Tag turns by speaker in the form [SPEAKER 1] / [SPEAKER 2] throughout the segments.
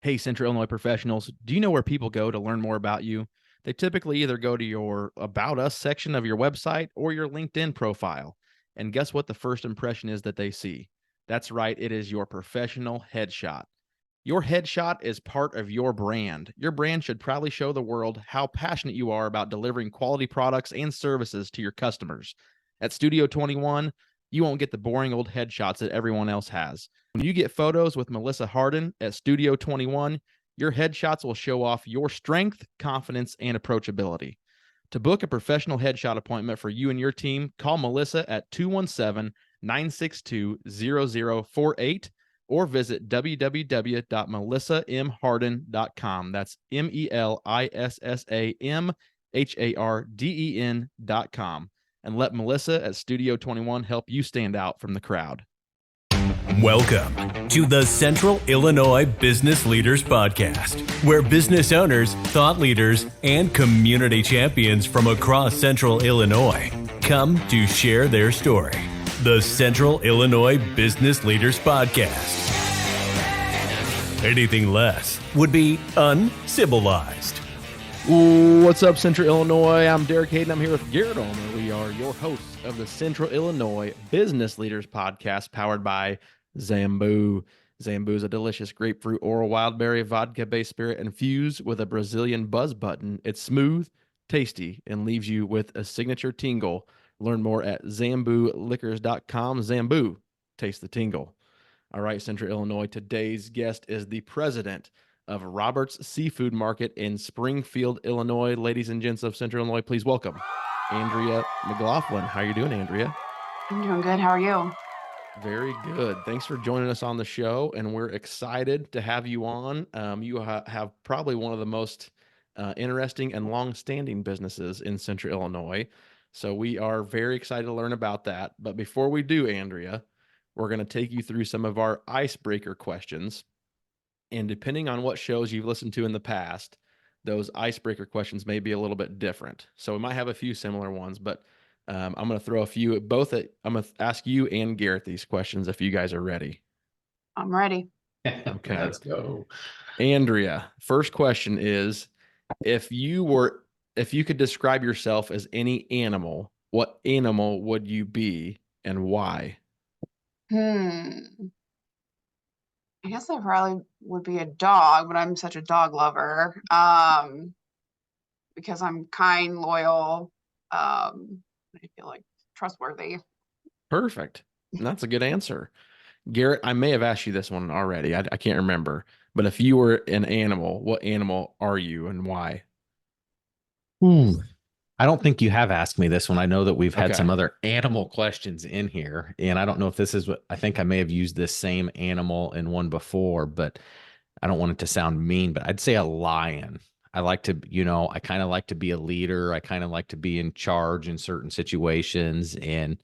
[SPEAKER 1] Hey, Central Illinois professionals, do you know where people go to learn more about you? They typically either go to your About Us section of your website or your LinkedIn profile. And guess what the first impression is that they see? That's right, it is your professional headshot. Your headshot is part of your brand. Your brand should proudly show the world how passionate you are about delivering quality products and services to your customers. At Studio 21, you won't get the boring old headshots that everyone else has. When you get photos with Melissa Hardin at Studio 21, your headshots will show off your strength, confidence, and approachability. To book a professional headshot appointment for you and your team, call Melissa at 217-962-0048 or visit www.melissamharden.com. That's MELISSAMHARDEN.com. And let Melissa at Studio 21 help you stand out from the crowd.
[SPEAKER 2] Welcome to the Central Illinois Business Leaders Podcast, where business owners, thought leaders, and community champions from across Central Illinois come to share their story. The Central Illinois Business Leaders Podcast. Anything less would be uncivilized.
[SPEAKER 1] What's up, Central Illinois? I'm Derek Hayden. I'm here with Garrett Ulmer. We are your hosts of the Central Illinois Business Leaders Podcast, powered by Zambu. Zambu is a delicious grapefruit oral wildberry vodka-based spirit infused with a Brazilian buzz button. It's smooth, tasty, and leaves you with a signature tingle. Learn more at zambuliquors.com. Zambu, taste the tingle. All right, Central Illinois, today's guest is the president of Robert's Seafood Market in Springfield, Illinois. Ladies and gents of Central Illinois, please welcome Andrea McLaughlin. How are you doing, Andrea?
[SPEAKER 3] I'm doing good. How are you?
[SPEAKER 1] Very good. Thanks for joining us on the show, and we're excited to have you on. You have probably one of the most interesting and long-standing businesses in Central Illinois, so we are very excited to learn about that. But before we do, Andrea, we're going to take you through some of our icebreaker questions. And depending on what shows you've listened to in the past, those icebreaker questions may be a little bit different. So we might have a few similar ones, but I'm going to throw a few I'm going to ask you and Garrett these questions if you guys are ready.
[SPEAKER 3] I'm ready.
[SPEAKER 1] Okay.
[SPEAKER 4] Let's go.
[SPEAKER 1] Andrea, first question is, if you could describe yourself as any animal, what animal would you be and why?
[SPEAKER 3] I guess I probably would be a dog, but I'm such a dog lover. Because I'm kind, loyal, I feel like trustworthy.
[SPEAKER 1] Perfect. That's a good answer. Garrett, I may have asked you this one already. I can't remember. But if you were an animal, what animal are you and why?
[SPEAKER 4] I don't think you have asked me this one. I know that we've had
[SPEAKER 1] Okay.
[SPEAKER 4] some other animal questions in here, and I don't know if this is what I think I may have used this same animal in one before, but I don't want it to sound mean, but I'd say a lion. I like to, I kind of like to be a leader. I kind of like to be in charge in certain situations. And,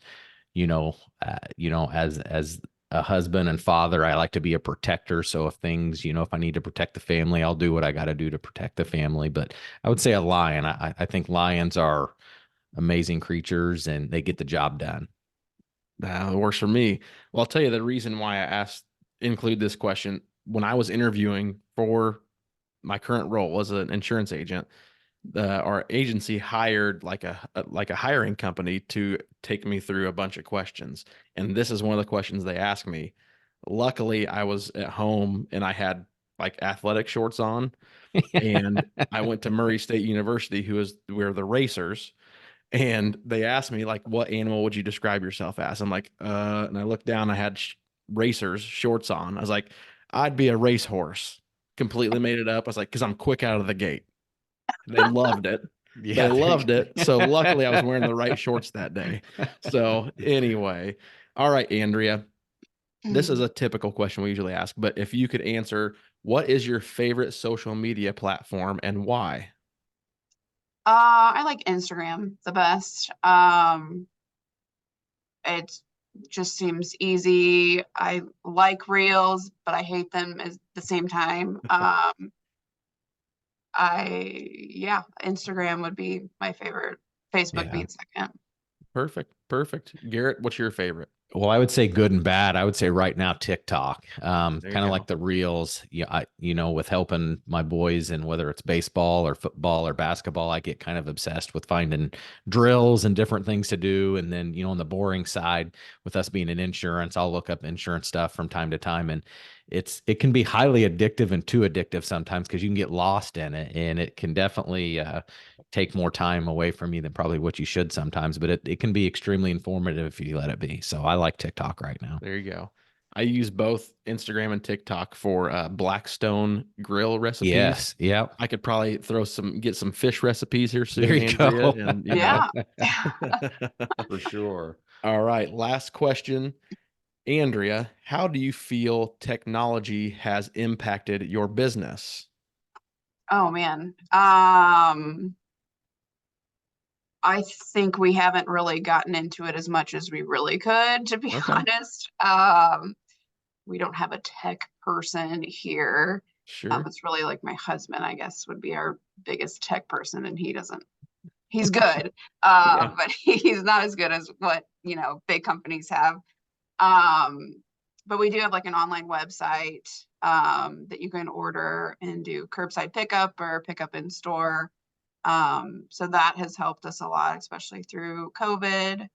[SPEAKER 4] as a husband and father, I like to be a protector. So if things, if I need to protect the family, I'll do what I got to do to protect the family. But I would say a lion. I think lions are amazing creatures and they get the job done.
[SPEAKER 1] That works for me. Well, I'll tell you the reason why I include this question. When I was interviewing for my current role as an insurance agent, our agency hired like a hiring company to take me through a bunch of questions. And this is one of the questions they asked me. Luckily, I was at home and I had like athletic shorts on, and I went to Murray State University, where the racers. And they asked me, like, what animal would you describe yourself as? I'm like, and I looked down, I had racers shorts on. I was like, I'd be a racehorse. Completely made it up. I was like, because I'm quick out of the gate. They loved it.
[SPEAKER 4] Yeah,
[SPEAKER 1] they loved it. So luckily I was wearing the right shorts that day. So anyway, all right, Andrea, this is a typical question we usually ask, but if you could answer, what is your favorite social media platform and why?
[SPEAKER 3] I like Instagram the best. It just seems easy. I like reels, but I hate them at the same time. Instagram would be my favorite. Facebook being second.
[SPEAKER 1] Perfect. Garrett, what's your favorite?
[SPEAKER 4] Well, I would say good and bad. I would say right now TikTok, kind
[SPEAKER 1] There you
[SPEAKER 4] of
[SPEAKER 1] go.
[SPEAKER 4] like the reels. Yeah, with helping my boys, and whether it's baseball or football or basketball, I get kind of obsessed with finding drills and different things to do. And then, on the boring side, with us being in insurance, I'll look up insurance stuff from time to time, and it can be highly addictive and too addictive sometimes because you can get lost in it, and it can definitely take more time away from you than probably what you should sometimes, but it can be extremely informative if you let it be. So I like TikTok right now.
[SPEAKER 1] There you go. I use both Instagram and TikTok for Blackstone grill recipes.
[SPEAKER 4] Yes. Yep.
[SPEAKER 1] I could probably get some fish recipes here
[SPEAKER 4] There
[SPEAKER 1] soon,
[SPEAKER 4] you
[SPEAKER 1] Andrea,
[SPEAKER 4] go.
[SPEAKER 1] and
[SPEAKER 3] Yeah.
[SPEAKER 4] For sure.
[SPEAKER 1] All right, last question. Andrea, how do you feel technology has impacted your business?
[SPEAKER 3] Oh man. I think we haven't really gotten into it as much as we really could, to be
[SPEAKER 1] Okay,
[SPEAKER 3] honest. We don't have a tech person here.
[SPEAKER 1] sure.
[SPEAKER 3] It's really like my husband, I guess, would be our biggest tech person, and he's good,
[SPEAKER 1] Yeah.
[SPEAKER 3] but he's not as good as what, big companies have. But we do have like an online website that you can order and do curbside pickup or pickup in store. So that has helped us a lot, especially through COVID.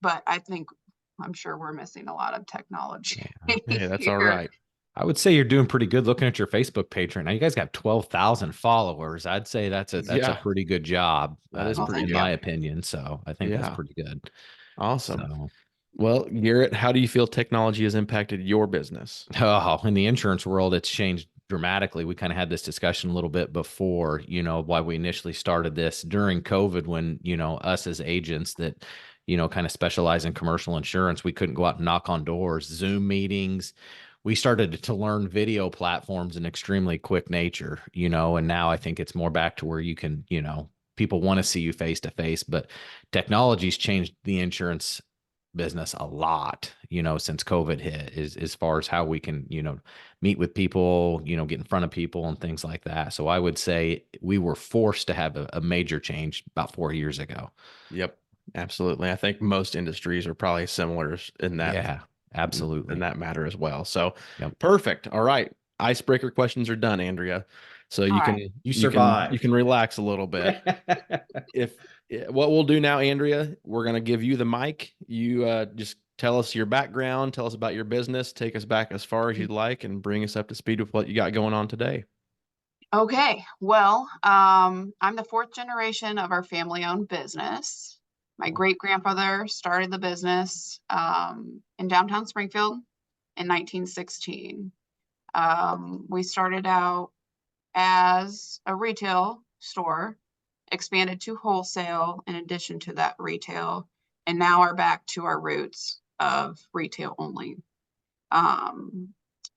[SPEAKER 3] But I'm sure we're missing a lot of technology
[SPEAKER 1] Hey, that's all
[SPEAKER 3] here.
[SPEAKER 1] right.
[SPEAKER 4] I would say you're doing pretty good looking at your Facebook page right now. You guys got 12,000 followers. I'd say that's a
[SPEAKER 1] Yeah,
[SPEAKER 4] pretty good job,
[SPEAKER 1] that is
[SPEAKER 3] Well,
[SPEAKER 1] pretty
[SPEAKER 3] thank
[SPEAKER 4] in
[SPEAKER 3] you.
[SPEAKER 4] my
[SPEAKER 1] good.
[SPEAKER 4] opinion. So I think that's
[SPEAKER 1] Yeah,
[SPEAKER 4] pretty good.
[SPEAKER 1] awesome.
[SPEAKER 4] So,
[SPEAKER 1] Well, Garrett, how do you feel technology has impacted your business?
[SPEAKER 4] oh, in the insurance world, it's changed dramatically. We kind of had this discussion a little bit before, why we initially started this during COVID, when, us as agents that, kind of specialize in commercial insurance, we couldn't go out and knock on doors, Zoom meetings. We started to learn video platforms in extremely quick nature, and now I think it's more back to where you can, people want to see you face to face, but technology's changed the insurance business a lot, since COVID hit, is as far as how we can, meet with people, get in front of people and things like that. So I would say we were forced to have a major change about 4 years ago.
[SPEAKER 1] Yep, absolutely. I think most industries are probably similar
[SPEAKER 4] Yeah,
[SPEAKER 1] in
[SPEAKER 4] absolutely.
[SPEAKER 1] that matter as well. So
[SPEAKER 4] Yep.
[SPEAKER 1] perfect. All right. Icebreaker questions are done, Andrea. So
[SPEAKER 3] All right.
[SPEAKER 4] You
[SPEAKER 1] you can
[SPEAKER 4] survived.
[SPEAKER 1] relax a little bit. If What we'll do now, Andrea, we're gonna give you the mic. You just tell us your background, tell us about your business, take us back as far as you'd like, and bring us up to speed with what you got going on today.
[SPEAKER 3] Okay. Well, I'm the fourth generation of our family-owned business. My great-grandfather started the business in downtown Springfield in 1916. We started out as a retail store, expanded to wholesale in addition to that retail, and now are back to our roots of retail only.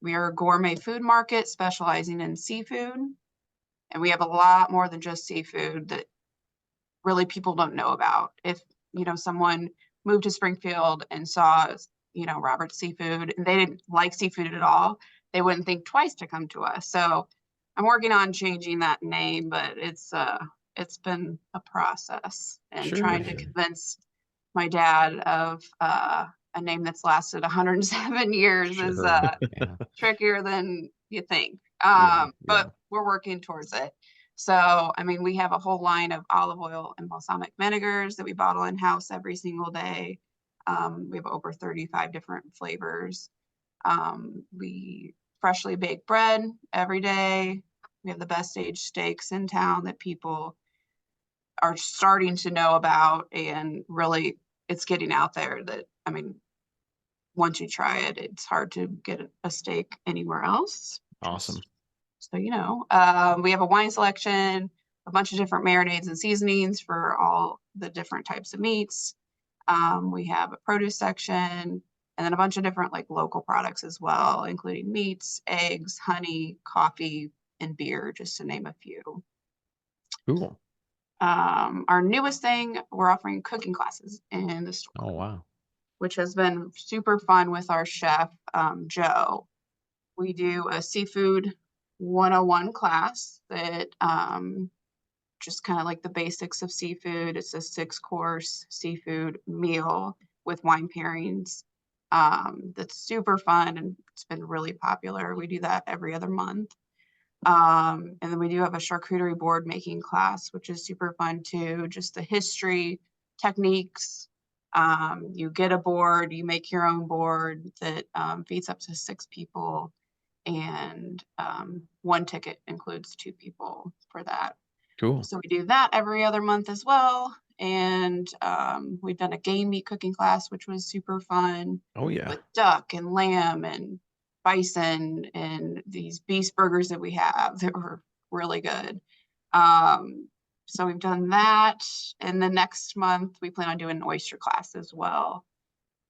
[SPEAKER 3] We are a gourmet food market specializing in seafood, and we have a lot more than just seafood that really people don't know about. If, someone moved to Springfield and saw, Robert's Seafood, and they didn't like seafood at all, they wouldn't think twice to come to us. So I'm working on changing that name, but it's been a process, and
[SPEAKER 1] Sure.
[SPEAKER 3] trying to convince my dad of a name that's lasted 107 years is
[SPEAKER 4] Sure. Yeah.
[SPEAKER 3] trickier than you think.
[SPEAKER 1] Yeah. Yeah.
[SPEAKER 3] But we're working towards it. So, I mean, we have a whole line of olive oil and balsamic vinegars that we bottle in house every single day. We have over 35 different flavors. We freshly bake bread every day. We have the best aged steaks in town that people are starting to know about, and really it's getting out there that, I mean, once you try it, it's hard to get a steak anywhere else.
[SPEAKER 1] Awesome.
[SPEAKER 3] So, we have a wine selection, a bunch of different marinades and seasonings for all the different types of meats. We have a produce section, and then a bunch of different like local products as well, including meats, eggs, honey, coffee, and beer, just to name a few.
[SPEAKER 1] Cool.
[SPEAKER 3] Our newest thing, we're offering cooking classes in the store,
[SPEAKER 4] Oh, wow.
[SPEAKER 3] which has been super fun with our chef, Joe. We do a seafood 101 class that just kind of like the basics of seafood. It's a 6-course seafood meal with wine pairings. That's super fun and it's been really popular. We do that every other month. And then we do have a charcuterie board making class, which is super fun too. Just the history, techniques. You get a board, you make your own board that feeds up to 6 people. And one ticket includes 2 people for that.
[SPEAKER 1] Cool.
[SPEAKER 3] So we do that every other month as well. And we've done a game meat cooking class, which was super fun.
[SPEAKER 1] Oh yeah.
[SPEAKER 3] With duck and lamb and bison and these beast burgers that we have that were really good. So we've done that. And the next month we plan on doing an oyster class as well.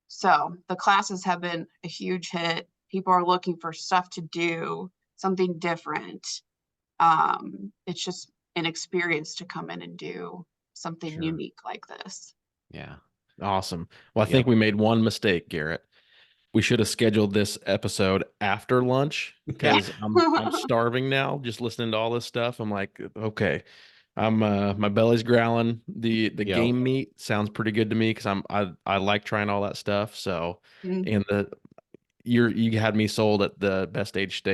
[SPEAKER 3] So the classes have been a huge hit. People are looking for stuff to do, something different. It's just an experience to come in and do something
[SPEAKER 4] Sure.
[SPEAKER 3] unique like this.
[SPEAKER 4] Yeah.
[SPEAKER 1] Awesome. Well, I think we made one mistake, Garrett. We should have scheduled this episode after lunch because I'm starving now just listening to all this stuff. I'm like, okay, my belly's growling. The game meat sounds pretty good to me because I like trying all that stuff. So and you had me sold at the best aged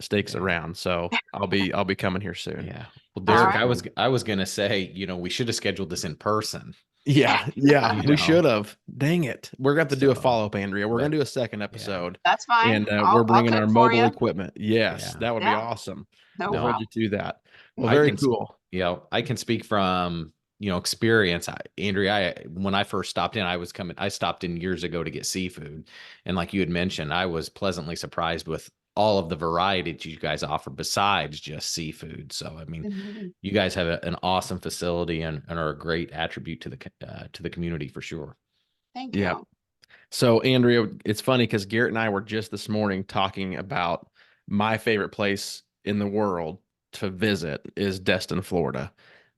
[SPEAKER 1] steaks around. So I'll be coming here soon.
[SPEAKER 4] Yeah. Well, Derek,
[SPEAKER 3] right.
[SPEAKER 4] I was gonna say, we should have scheduled this in person.
[SPEAKER 1] Yeah, we should have. Dang it. We're going to have to do a follow-up, Andrea. We're going to do a second episode.
[SPEAKER 3] That's fine.
[SPEAKER 1] And we're bringing
[SPEAKER 3] I'll
[SPEAKER 1] our
[SPEAKER 3] cook for
[SPEAKER 1] mobile
[SPEAKER 3] you.
[SPEAKER 1] equipment. Yes, that would be awesome.
[SPEAKER 3] No
[SPEAKER 1] We'll hold you to that. Well,
[SPEAKER 4] I
[SPEAKER 1] very
[SPEAKER 4] can
[SPEAKER 1] cool.
[SPEAKER 4] I can speak from, experience. Andrea, when I first stopped in, I stopped in years ago to get seafood. And like you had mentioned, I was pleasantly surprised with all of the variety that you guys offer besides just seafood. So, I mean, you guys have an awesome facility and are a great attribute to the community for sure.
[SPEAKER 3] Thank you.
[SPEAKER 1] Yeah. So, Andrea, it's funny because Garrett and I were just this morning talking about my favorite place in the world to visit is Destin, Florida,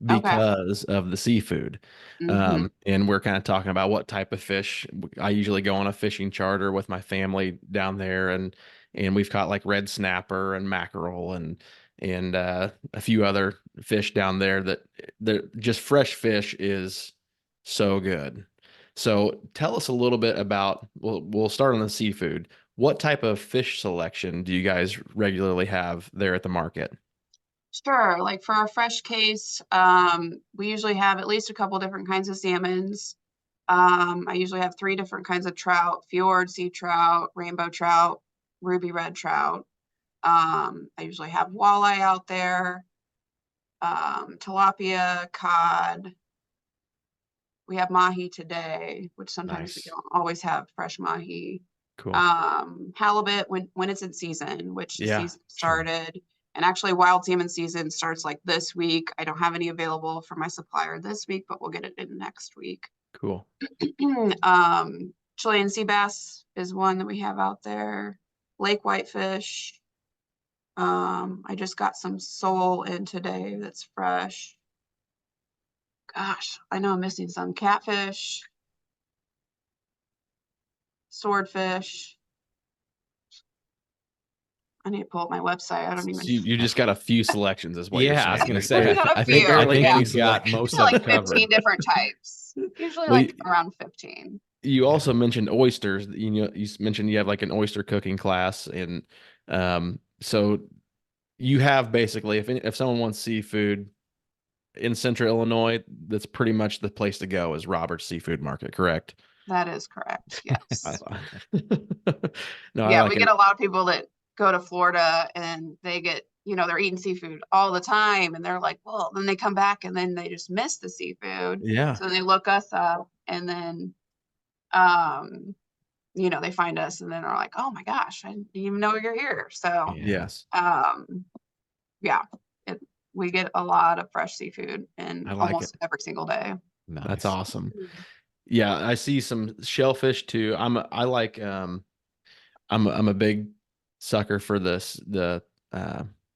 [SPEAKER 1] because of the seafood. And we're kind of talking about what type of fish. I usually go on a fishing charter with my family down there, and we've caught like red snapper and mackerel and a few other fish down there that just fresh fish is so good. So tell us a little bit about, we'll start on the seafood. What type of fish selection do you guys regularly have there at the market?
[SPEAKER 3] Sure. Like for our fresh case, we usually have at least a couple different kinds of salmons. I usually have 3 different kinds of trout: fjord, sea trout, rainbow trout, ruby red trout. I usually have walleye out there, tilapia, cod. We have mahi today, which sometimes we don't always have fresh mahi.
[SPEAKER 1] Cool.
[SPEAKER 3] Halibut when it's in season, which the season started.
[SPEAKER 4] Sure.
[SPEAKER 3] And actually wild salmon season starts like this week. I don't have any available for my supplier this week, but we'll get it in next week.
[SPEAKER 1] Cool.
[SPEAKER 3] Chilean sea bass is one that we have out there. Lake whitefish. I just got some sole in today that's fresh. Gosh, I know I'm missing some. Catfish. Swordfish. I need to pull up my website. I don't even.
[SPEAKER 1] You just got a few selections, is what you're saying.
[SPEAKER 4] I was going to say. I think
[SPEAKER 3] yeah.
[SPEAKER 4] you've got most of
[SPEAKER 3] like
[SPEAKER 4] it
[SPEAKER 3] 15
[SPEAKER 4] covered.
[SPEAKER 3] different types. Usually around 15.
[SPEAKER 1] You also mentioned oysters. You mentioned you have like an oyster cooking class, and so you have basically, if someone wants seafood in Central Illinois, that's pretty much the place to go is Robert's Seafood Market, correct?
[SPEAKER 3] That is correct. Yes.
[SPEAKER 1] No,
[SPEAKER 3] yeah, we get a lot of people that go to Florida and they get, they're eating seafood all the time and they're like, well, then they come back and then they just miss the seafood.
[SPEAKER 1] Yeah.
[SPEAKER 3] So they look us up and then, they find us and then are like, oh my gosh, I didn't even know you're here. So,
[SPEAKER 1] yes.
[SPEAKER 3] We get a lot of fresh seafood and almost every single day.
[SPEAKER 4] Nice.
[SPEAKER 1] That's awesome. Yeah, I see some shellfish too. I'm a big sucker for the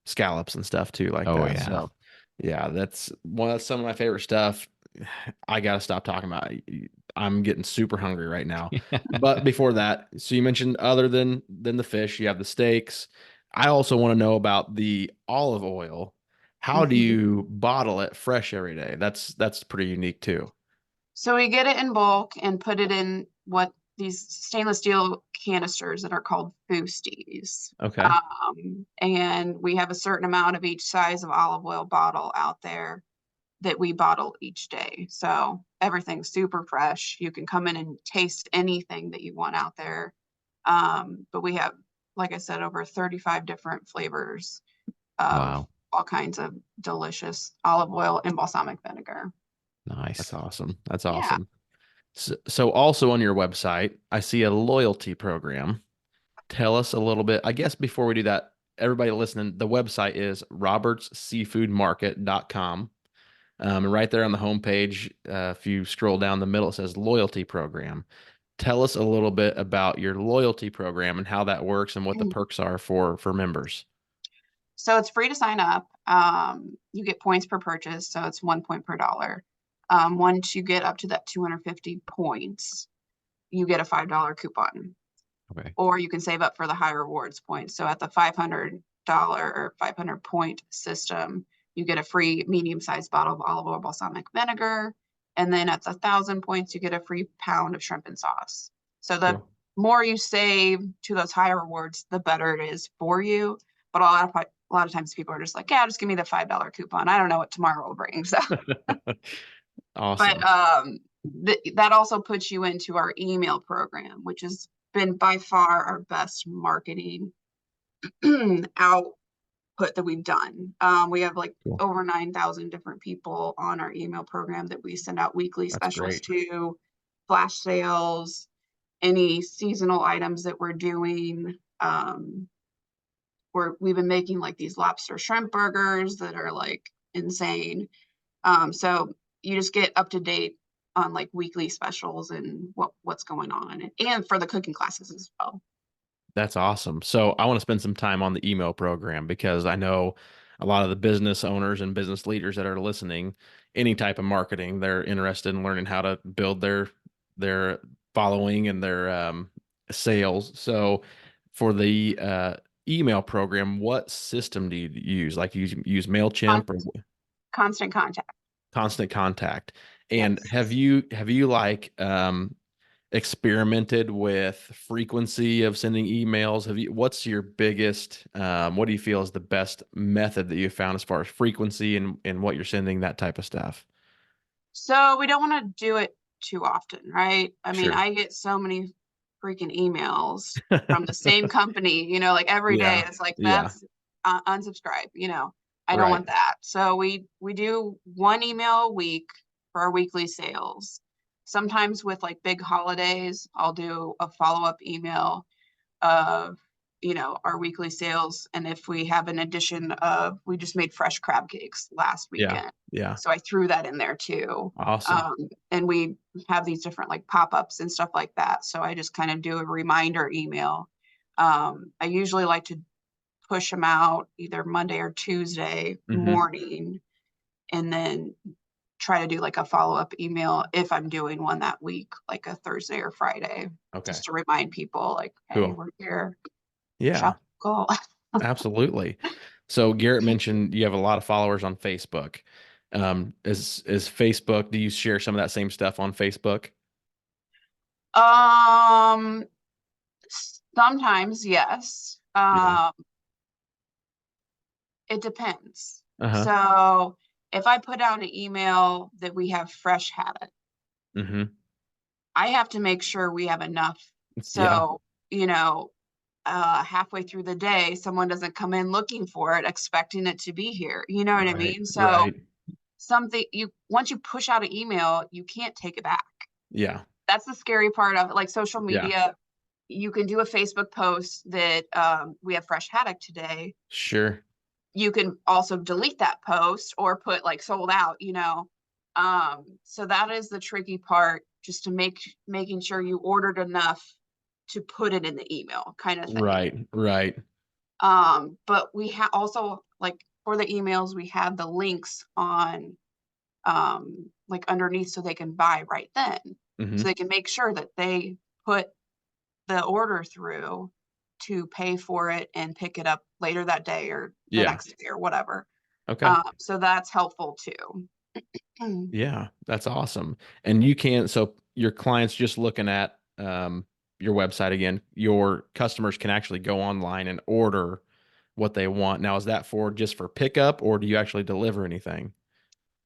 [SPEAKER 1] scallops and stuff too, like that.
[SPEAKER 4] Yeah.
[SPEAKER 1] So yeah, that's some of my favorite stuff. I gotta stop talking about it. I'm getting super hungry right now. But before that, so you mentioned other than the fish, you have the steaks. I also want to know about the olive oil. How do you bottle it fresh every day? That's pretty unique too.
[SPEAKER 3] So we get it in bulk and put it in what these stainless steel canisters that are called Boosties.
[SPEAKER 1] Okay.
[SPEAKER 3] And we have a certain amount of each size of olive oil bottle out there that we bottle each day. So everything's super fresh. You can come in and taste anything that you want out there. But we have, like I said, over 35 different flavors of
[SPEAKER 4] Wow.
[SPEAKER 3] all kinds of delicious olive oil and balsamic vinegar.
[SPEAKER 4] Nice.
[SPEAKER 1] That's awesome. That's
[SPEAKER 3] Yeah.
[SPEAKER 1] awesome. So also on your website, I see a loyalty program. Tell us a little bit. I guess before we do that, everybody listening, the website is robertsseafoodmarket.com. And right there on the homepage, if you scroll down the middle, it says loyalty program. Tell us a little bit about your loyalty program and how that works and what the perks are for members.
[SPEAKER 3] So it's free to sign up. You get points per purchase, so it's 1 point per dollar. Once you get up to that 250 points, you get a $5 coupon.
[SPEAKER 4] Okay.
[SPEAKER 3] Or you can save up for the high rewards points. So at the $500 or 500 point system, you get a free medium-sized bottle of olive oil balsamic vinegar. And then at the 1,000 points, you get a free pound of shrimp and sauce. So the more you save to those higher rewards, the better it is for you. But a lot of times people are just like, yeah, just give me the $5 coupon. I don't know what tomorrow will bring. So
[SPEAKER 1] Awesome.
[SPEAKER 3] But that also puts you into our email program, which has been by far our best marketing output that we've done. We have like over 9,000 different people on our email program that we send out weekly specials to, flash sales, any seasonal items that we're doing. We've been making like these lobster shrimp burgers that are like insane. So you just get up to date on like weekly specials and what's going on, and for the cooking classes as well.
[SPEAKER 1] That's awesome. So I want to spend some time on the email program because I know a lot of the business owners and business leaders that are listening, any type of marketing, they're interested in learning how to build their following and their sales. So for the email program, what system do you use? Like you use MailChimp or
[SPEAKER 3] Constant Contact.
[SPEAKER 1] Constant Contact. And
[SPEAKER 3] Yes.
[SPEAKER 1] have you like experimented with frequency of sending emails? What's your biggest, what do you feel is the best method that you found as far as frequency and what you're sending, that type of stuff?
[SPEAKER 3] So we don't want to do it too often, right? I mean,
[SPEAKER 1] Sure.
[SPEAKER 3] I get so many freaking emails from the same company, like every day. It's like, that's unsubscribe, I don't want that. So we do one email a week for our weekly sales. Sometimes with like big holidays, I'll do a follow-up email of, our weekly sales. And if we have an addition of, we just made fresh crab cakes last weekend.
[SPEAKER 1] Yeah.
[SPEAKER 3] So I threw that in there too.
[SPEAKER 1] Awesome.
[SPEAKER 3] And we have these different like pop-ups and stuff like that. So I just kind of do a reminder email. I usually like to push them out either Monday or Tuesday morning, and then try to do like a follow-up email if I'm doing one that week, like a Thursday or Friday, just to remind people like, hey, we're here.
[SPEAKER 1] Yeah,
[SPEAKER 3] cool.
[SPEAKER 1] Absolutely. So Garrett mentioned you have a lot of followers on Facebook. Is Facebook, do you share some of that same stuff on Facebook?
[SPEAKER 3] Sometimes, yes. It depends. So if I put out an email that we have fresh haddock, I have to make sure we have enough. So, halfway through the day, someone doesn't come in looking for it, expecting it to be here. You know what I mean? So once you push out an email, you can't take it back.
[SPEAKER 1] Yeah.
[SPEAKER 3] That's the scary part of it. Like social media, you can do a Facebook post that we have fresh haddock today.
[SPEAKER 1] Sure.
[SPEAKER 3] You can also delete that post or put like sold out, so that is the tricky part, just to making sure you ordered enough to put it in the email kind of thing.
[SPEAKER 1] Right.
[SPEAKER 3] But we have also, like, for the emails, we have the links on like underneath so they can buy right then. So they can make sure that they put the order through to pay for it and pick it up later that day or the next day or whatever.
[SPEAKER 1] Okay.
[SPEAKER 3] So that's helpful too.
[SPEAKER 1] Yeah, that's awesome. And you can, so your clients just looking at your website again, your customers can actually go online and order what they want. Now, is that for just for pickup or do you actually deliver anything?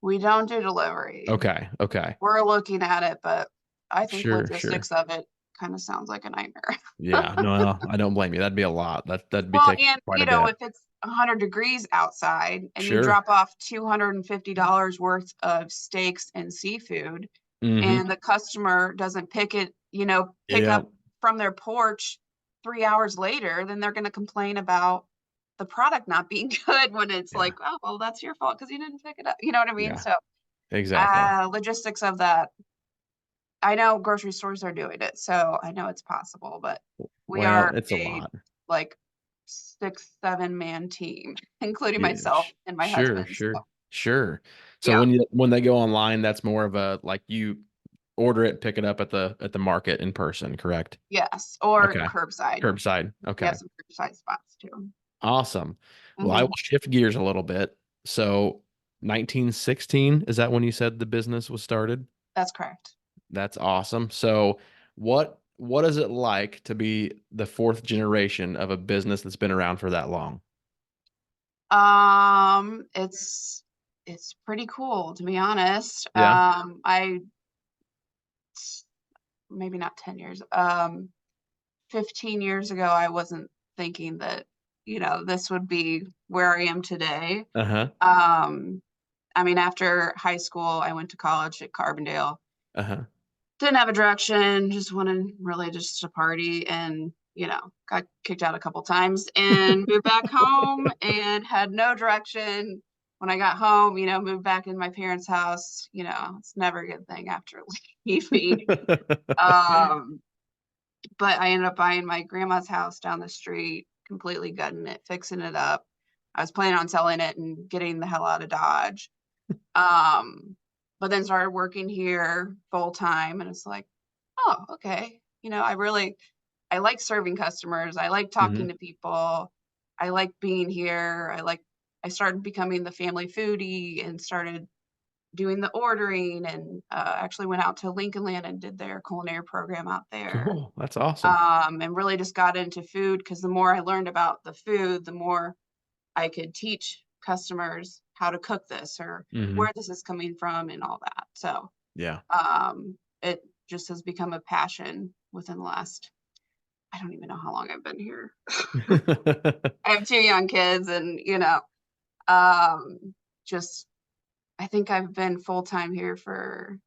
[SPEAKER 3] We don't do delivery.
[SPEAKER 1] Okay. Okay.
[SPEAKER 3] We're looking at it, but I think
[SPEAKER 1] Sure. Sure.
[SPEAKER 3] logistics of it kind of sounds like a nightmare.
[SPEAKER 1] Yeah. No, I don't blame you. That'd be a lot. That'd be
[SPEAKER 3] Well,
[SPEAKER 1] taking
[SPEAKER 3] and
[SPEAKER 1] quite a bit.
[SPEAKER 3] if it's 100 degrees outside and you
[SPEAKER 1] Sure.
[SPEAKER 3] drop off $250 worth of steaks and seafood,
[SPEAKER 1] Mm-hmm.
[SPEAKER 3] and the customer doesn't pick
[SPEAKER 1] Yeah.
[SPEAKER 3] up from their porch 3 hours later, then they're going to complain about the product not being good when it's
[SPEAKER 1] Yeah.
[SPEAKER 3] like, oh, well, that's your fault because you didn't pick it up. You know what I mean?
[SPEAKER 1] Yeah.
[SPEAKER 3] So,
[SPEAKER 1] Exactly.
[SPEAKER 3] logistics of that. I know grocery stores are doing it, so I know it's possible, but we
[SPEAKER 1] Well,
[SPEAKER 3] are
[SPEAKER 1] it's a
[SPEAKER 3] a
[SPEAKER 1] lot.
[SPEAKER 3] like 6, 7-man team, including
[SPEAKER 1] Yeah.
[SPEAKER 3] myself and my
[SPEAKER 1] Sure.
[SPEAKER 3] husband. So
[SPEAKER 1] Sure. Sure. So
[SPEAKER 3] yeah,
[SPEAKER 1] when they go online, that's more of a like you order it, pick it up at the market in person, correct?
[SPEAKER 3] yes, or
[SPEAKER 1] Okay.
[SPEAKER 3] curbside.
[SPEAKER 1] Curbside.
[SPEAKER 3] We have
[SPEAKER 1] Okay.
[SPEAKER 3] some curbside spots too.
[SPEAKER 1] Awesome. Well, I will
[SPEAKER 3] Hmm.
[SPEAKER 1] shift gears a little bit. So 1916, is that when you said the business was started?
[SPEAKER 3] That's correct.
[SPEAKER 1] That's awesome. So what is it like to be the fourth generation of a business that's been around for that long?
[SPEAKER 3] It's pretty cool to be honest.
[SPEAKER 1] Yeah.
[SPEAKER 3] I maybe not 10 years. 15 years ago, I wasn't thinking that, this would be where I am today.
[SPEAKER 1] Uh-huh.
[SPEAKER 3] I mean, after high school, I went to college at Carbondale.
[SPEAKER 1] Uh-huh.
[SPEAKER 3] Didn't have a direction, just wanted really just to party and, got kicked out a couple times and moved back home and had no direction. When I got home, moved back in my parents' house, it's never a good thing after leaving. Um, but I ended up buying my grandma's house down the street, completely gutting it, fixing it up. I was planning on selling it and getting the hell out of Dodge. Um, but then started working here full time, and it's like, oh, okay. I like serving customers. I like
[SPEAKER 1] Hmm.
[SPEAKER 3] talking to people. I like being here. I started becoming the family foodie and started doing the ordering and actually went out to Lincoln Land and did their culinary program out there.
[SPEAKER 1] Cool. That's awesome.
[SPEAKER 3] And really just got into food because the more I learned about the food, the more I could teach customers how to cook this or
[SPEAKER 1] Hmm.
[SPEAKER 3] where this is coming from and all that. So
[SPEAKER 1] Yeah.
[SPEAKER 3] it just has become a passion within the last, I don't even know how long I've been here. I have 2 young kids and, just, I think I've been full time here for,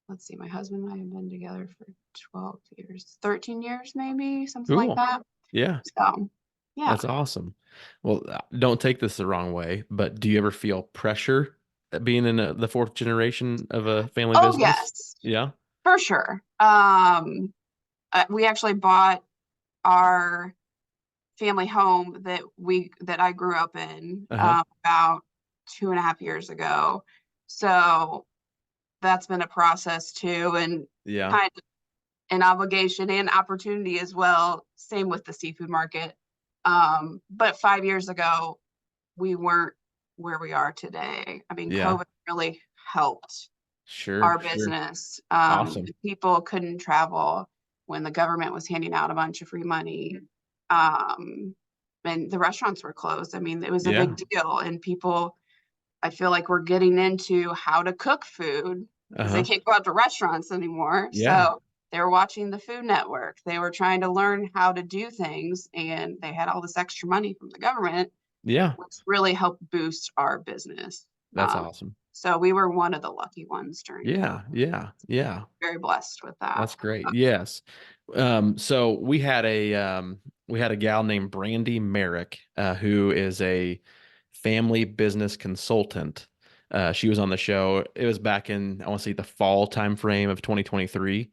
[SPEAKER 3] let's see, my husband and I have been together for 12 years, 13 years, maybe something like
[SPEAKER 1] Cool.
[SPEAKER 3] that.
[SPEAKER 1] Yeah.
[SPEAKER 3] So, yeah.
[SPEAKER 1] That's awesome. Well, don't take this the wrong way, but do you ever feel pressure at being in the fourth generation of a family
[SPEAKER 3] Oh,
[SPEAKER 1] business?
[SPEAKER 3] yes,
[SPEAKER 1] Yeah.
[SPEAKER 3] for sure. We actually bought our family home that I grew up in
[SPEAKER 1] Uh-huh.
[SPEAKER 3] about 2.5 years ago. So that's been a process too, and
[SPEAKER 1] Yeah.
[SPEAKER 3] kind of an obligation and opportunity as well. Same with the seafood market. But 5 years ago, we weren't where we are today. I mean,
[SPEAKER 1] Yeah.
[SPEAKER 3] COVID really helped
[SPEAKER 1] Sure.
[SPEAKER 3] our
[SPEAKER 1] Sure.
[SPEAKER 3] business.
[SPEAKER 1] Awesome.
[SPEAKER 3] People couldn't travel when the government was handing out a bunch of free money. Um, and the restaurants were closed. I mean, it was a
[SPEAKER 1] Yeah.
[SPEAKER 3] big deal. And people, I feel like we're getting into how to cook food because they
[SPEAKER 1] Uh-huh.
[SPEAKER 3] can't go out to restaurants anymore.
[SPEAKER 1] Yeah.
[SPEAKER 3] So they were watching the Food Network. They were trying to learn how to do things, and they had all this extra money from the government,
[SPEAKER 1] Yeah.
[SPEAKER 3] which really helped boost our business.
[SPEAKER 1] That's awesome.
[SPEAKER 3] So we were one of the lucky ones during COVID.
[SPEAKER 1] Yeah. Yeah. Yeah.
[SPEAKER 3] Very blessed with that.
[SPEAKER 1] That's great. Yes. So we had a gal named Brandy Merrick, who is a family business consultant. She was on the show. It was back in, I want to say, the fall time frame of 2023.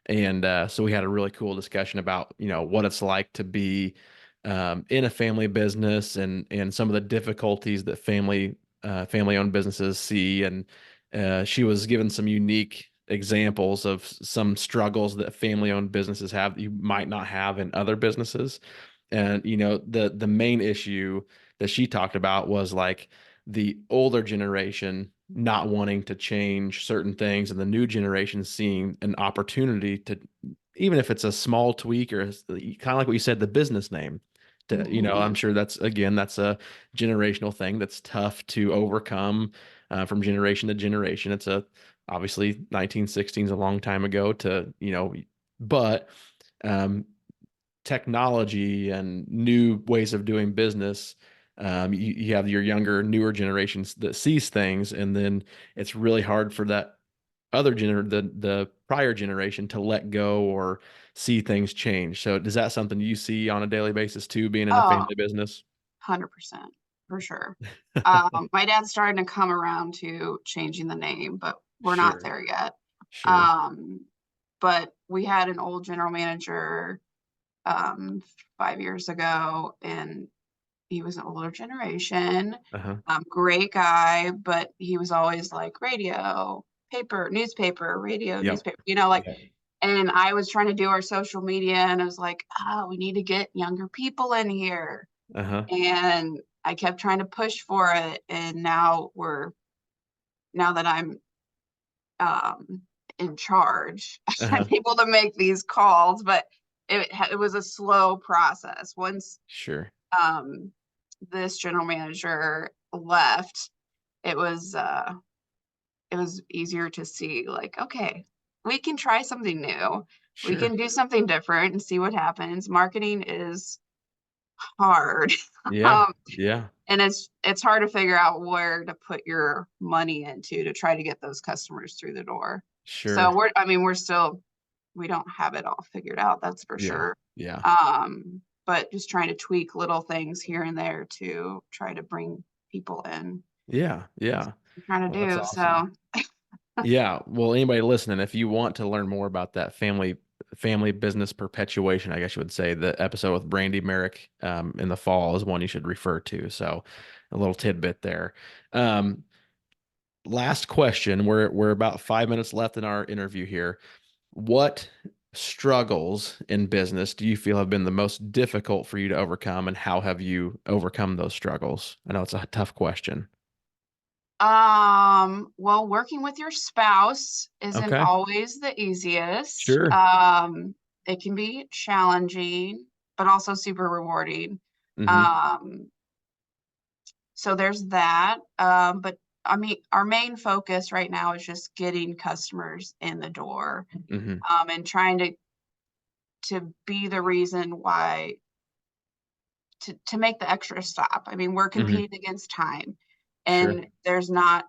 [SPEAKER 1] And so we had a really cool discussion about, what it's like to be in a family business and some of the difficulties that family owned businesses see. And she was given some unique examples of some struggles that family owned businesses have that you might not have in other businesses. And the main issue that she talked about was like the older generation not wanting to change certain things and the new generation seeing an opportunity to, even if it's a small tweak or kind of like what you said, the business name. To, you know, I'm sure that's a generational thing that's tough to overcome from generation to generation. It's obviously 1916 is a long time ago but um, technology and new ways of doing business. You have your younger, newer generations that sees things, and then it's really hard for that the prior generation to let go or see things change. So is that something you see on a daily basis too, being in a
[SPEAKER 3] Oh,
[SPEAKER 1] family business?
[SPEAKER 3] 100% for sure. My dad's starting to come around to changing the name, but we're not
[SPEAKER 1] Sure.
[SPEAKER 3] there yet.
[SPEAKER 1] Sure.
[SPEAKER 3] But we had an old general manager 5 years ago, and he was an older generation,
[SPEAKER 1] Uh-huh.
[SPEAKER 3] great guy, but he was always like radio, paper, newspaper, radio,
[SPEAKER 1] Yep.
[SPEAKER 3] newspaper, you know, like,
[SPEAKER 1] Yep.
[SPEAKER 3] and I was trying to do our social media, and I was like, we need to get younger people in here.
[SPEAKER 1] Uh-huh.
[SPEAKER 3] And I kept trying to push for it. And now that I'm in charge,
[SPEAKER 1] Uh-huh.
[SPEAKER 3] I'm able to make these calls, but it was a slow process. Once
[SPEAKER 1] Sure.
[SPEAKER 3] this general manager left, it was easier to see, like, okay, we can try something new. We
[SPEAKER 1] Sure.
[SPEAKER 3] can do something different and see what happens. Marketing is hard.
[SPEAKER 1] Yeah. Yeah.
[SPEAKER 3] And it's hard to figure out where to put your money into to try to get those customers through the door.
[SPEAKER 1] Sure.
[SPEAKER 3] So we don't have it all figured out, that's for
[SPEAKER 1] Yeah.
[SPEAKER 3] sure.
[SPEAKER 1] Yeah.
[SPEAKER 3] But just trying to tweak little things here and there to try to bring people in.
[SPEAKER 1] Yeah. Yeah.
[SPEAKER 3] I'm trying to
[SPEAKER 4] Well, that's
[SPEAKER 3] do
[SPEAKER 4] awesome.
[SPEAKER 3] so.
[SPEAKER 1] Yeah. Well, anybody listening, if you want to learn more about that family business perpetuation, I guess you would say, the episode with Brandy Merrick in the fall is one you should refer to. So a little tidbit there. Last question. We're about 5 minutes left in our interview here. What struggles in business do you feel have been the most difficult for you to overcome, and how have you overcome those struggles? I know it's a tough question.
[SPEAKER 3] Well, working with your spouse isn't
[SPEAKER 1] Okay.
[SPEAKER 3] always the easiest.
[SPEAKER 1] Sure.
[SPEAKER 3] It can be challenging, but also super rewarding.
[SPEAKER 1] Mm-hmm.
[SPEAKER 3] So there's that. But I mean, our main focus right now is just getting customers in the door,
[SPEAKER 1] Mm-hmm.
[SPEAKER 3] and trying to be the reason why to make the extra stop. I mean, we're
[SPEAKER 1] Mm-hmm.
[SPEAKER 3] competing against time,
[SPEAKER 1] Sure.
[SPEAKER 3] and there's not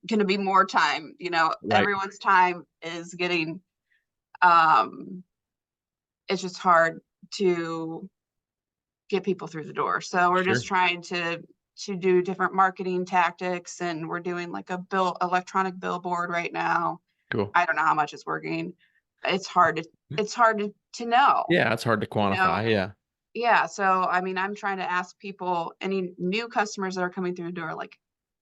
[SPEAKER 3] going to be more time.
[SPEAKER 1] Right.
[SPEAKER 3] Everyone's time is getting, it's just hard to get people through the door. So we're
[SPEAKER 1] Sure.
[SPEAKER 3] just trying to do different marketing tactics, and we're doing like electronic billboard right now.
[SPEAKER 1] Cool.
[SPEAKER 3] I don't know how much it's working. It's hard to know.
[SPEAKER 1] Yeah, it's hard to quantify. Yeah.
[SPEAKER 3] Yeah. So, I mean, I'm trying to ask people, any new customers that are coming through the door, like,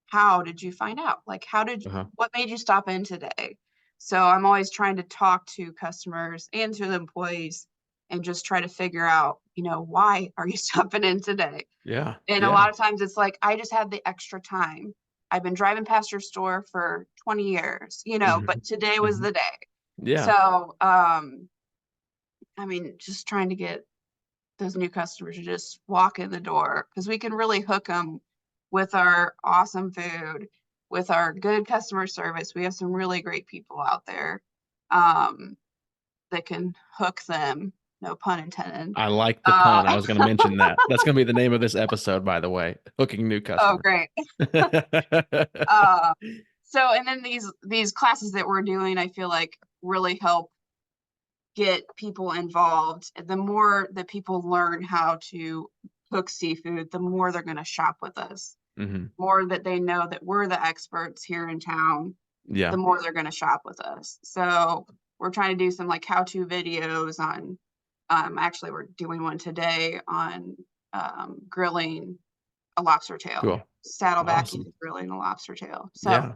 [SPEAKER 3] how did you find out? Like,
[SPEAKER 1] Uh-huh.
[SPEAKER 3] what made you stop in today? So I'm always trying to talk to customers and to the employees and just try to figure out, why are you stopping in today?
[SPEAKER 1] Yeah.
[SPEAKER 3] And a lot of times it's like, I just had the extra time. I've been driving past your store for 20 years,
[SPEAKER 1] Mhm.
[SPEAKER 3] but today was
[SPEAKER 1] Mhm.
[SPEAKER 3] the day.
[SPEAKER 1] Yeah.
[SPEAKER 3] So, I mean, just trying to get those new customers to just walk in the door, because we can really hook them with our awesome food, with our good customer service. We have some really great people out there that can hook them. No pun intended.
[SPEAKER 1] I like the pun. I was going to mention that. That's going to be the name of this episode, by the way. Hooking new
[SPEAKER 3] Oh,
[SPEAKER 1] customers.
[SPEAKER 3] great. So, and then these classes that we're doing, I feel like really help get people involved. The more that people learn how to cook seafood, the more they're going to shop with us.
[SPEAKER 1] Mm-hmm.
[SPEAKER 3] More that they know that we're the experts here in town,
[SPEAKER 1] Yeah.
[SPEAKER 3] the more they're going to shop with us. So we're trying to do some like how-to videos on, actually we're doing one today on grilling a lobster tail.
[SPEAKER 1] Cool.
[SPEAKER 3] Saddleback
[SPEAKER 1] Awesome.
[SPEAKER 3] and grilling a lobster tail. So
[SPEAKER 1] Yeah.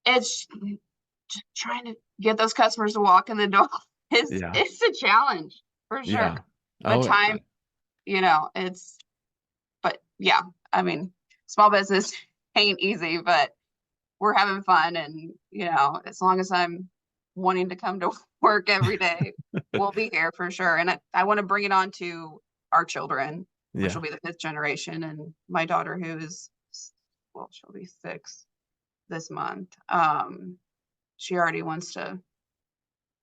[SPEAKER 3] it's just trying to get those customers to walk in the door.
[SPEAKER 1] Yeah.
[SPEAKER 3] It's a challenge for sure.
[SPEAKER 1] Yeah.
[SPEAKER 3] But
[SPEAKER 1] Oh,
[SPEAKER 3] time, but yeah, I mean, small business, ain't easy, but we're having fun. And, you know, as long as I'm wanting to come to work every day, we'll be here for sure. And I want to bring it on to our children, which
[SPEAKER 1] Yeah.
[SPEAKER 3] will be the 5th generation. And my daughter, who is, well, she'll be 6 this month. She already wants to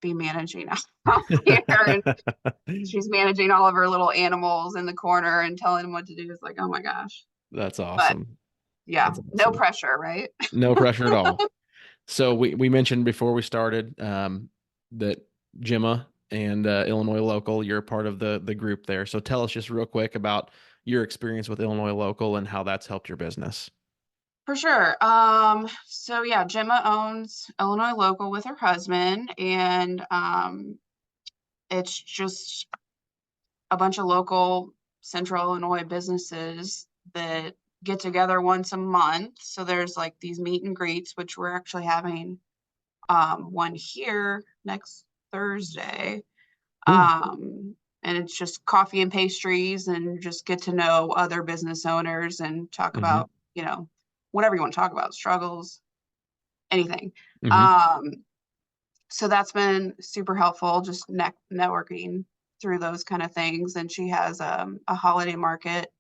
[SPEAKER 3] be managing out here. And she's managing all of her little animals in the corner and telling them what to do. It's like, oh my gosh.
[SPEAKER 1] That's
[SPEAKER 3] But
[SPEAKER 1] awesome.
[SPEAKER 3] yeah,
[SPEAKER 1] That's
[SPEAKER 3] no
[SPEAKER 1] awesome.
[SPEAKER 3] pressure, right?
[SPEAKER 1] No pressure at all. So we mentioned before we started that Gemma and Illinois Local, you're a part of the group there. So tell us just real quick about your experience with Illinois Local and how that's helped your business.
[SPEAKER 3] For sure. So yeah, Gemma owns Illinois Local with her husband, and it's just a bunch of local Central Illinois businesses that get together once a month. So there's like these meet and greets, which we're actually having one here next Thursday. And it's just coffee and pastries, and just get to know other business owners and talk about, you know, whatever you want to talk about, struggles, anything. So that's been super helpful, just networking through those kind of things. And she has a holiday market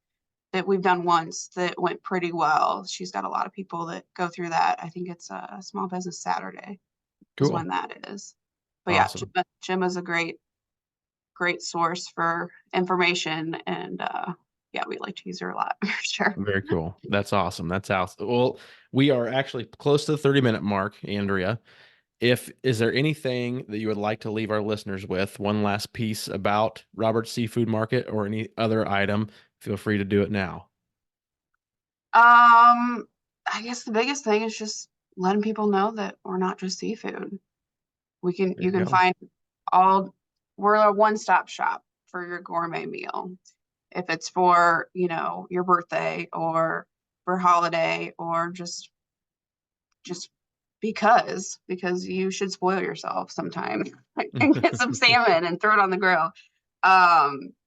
[SPEAKER 3] that we've done once that went pretty well. She's got a lot of people that go through that. I think it's a Small Business Saturday is when that is. But
[SPEAKER 1] Awesome.
[SPEAKER 3] yeah, Gemma's a great source for information, and yeah, we like to use her a lot for sure.
[SPEAKER 1] Very cool. That's awesome. That's awesome. Well, we are actually close to the 30-minute mark, Andrea. Is there anything that you would like to leave our listeners with, one last piece about Robert's Seafood Market or any other item, feel free to do it now.
[SPEAKER 3] I guess the biggest thing is just letting people know that we're not just seafood. You can find we're a one-stop shop for your gourmet meal. If it's for, you know, your birthday or for holiday, or just because you should spoil yourself sometime and get some salmon and throw it on the grill.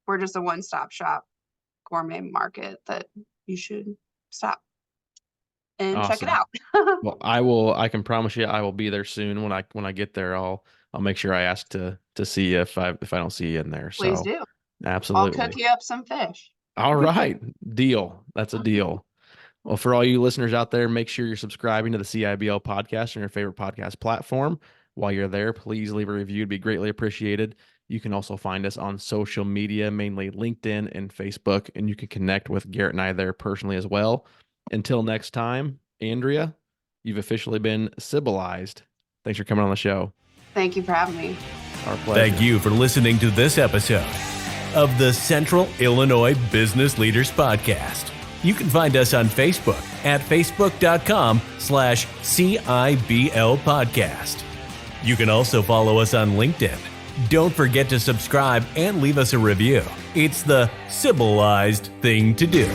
[SPEAKER 3] We're just a one-stop shop gourmet market that you should stop and check it out.
[SPEAKER 1] Well, I can promise you I will be there soon. When I get there, I'll make sure I ask to see you if I don't see you in there.
[SPEAKER 3] Please
[SPEAKER 1] So
[SPEAKER 3] do.
[SPEAKER 1] absolutely.
[SPEAKER 3] I'll cook you up some fish.
[SPEAKER 1] All right. Deal. That's a deal. Well, for all you listeners out there, make sure you're subscribing to the CIBL podcast on your favorite podcast platform. While you're there, please leave a review. It'd be greatly appreciated. You can also find us on social media, mainly LinkedIn and Facebook, and you can connect with Garrett and I there personally as well. Until next time, Andrea, you've officially been civilized. Thanks for coming on the show.
[SPEAKER 3] Thank you for having me.
[SPEAKER 1] Our pleasure.
[SPEAKER 2] Thank you for listening to this episode of the Central Illinois Business Leaders Podcast. You can find us on Facebook at facebook.com/CIBL Podcast. You can also follow us on LinkedIn. Don't forget to subscribe and leave us a review. It's the civilized thing to do.